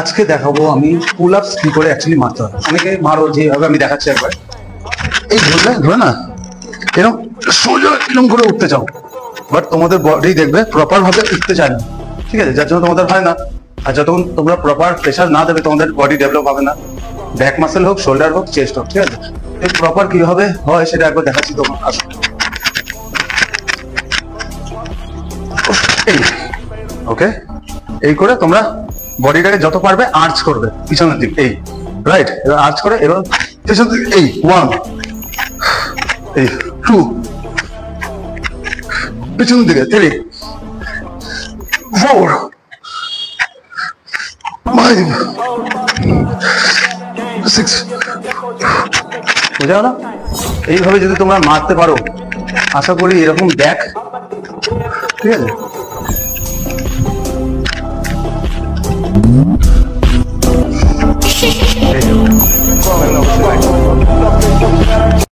আজকে দেখাবো আমি পুল আপস কি করে অ্যাকচুয়ালি মারতে হয়। অনেকে মারো যেভাবে আমি দেখাচ্ছি একবার, এই ধরে না এরকম সোজা এরকম করে উঠতে চাও, বাট তোমাদের বডি দেখবে প্রপার ভাবে উঠতে চায় না, ঠিক আছে, যার জন্য তোমাদের হয় না। আর যতক্ষণ তোমরা প্রপার প্রেশার না দেবে তোমাদের বডি ডেভেলপ হবে না, ব্যাক মাসেল হোক, শোল্ডার হোক, চেস্ট হোক, ঠিক আছে। এই প্রপার কিভাবে হয় সেটা একবার দেখাচ্ছি তোমার। আসো, ওকে, এই করে তোমরা বডিটাকে যত পারবে আর্চ করবে পিছনের দিক, এই রাইট, এবার আর্চ করে এবার পিছনের দিক, এই 1, এই 2, পিছনের দিকে 3, 4, 5, 6, বুঝা না? এইভাবে যদি তোমরা মারতে পারো আশা করি এরকম ব্যাক, ঠিক আছে।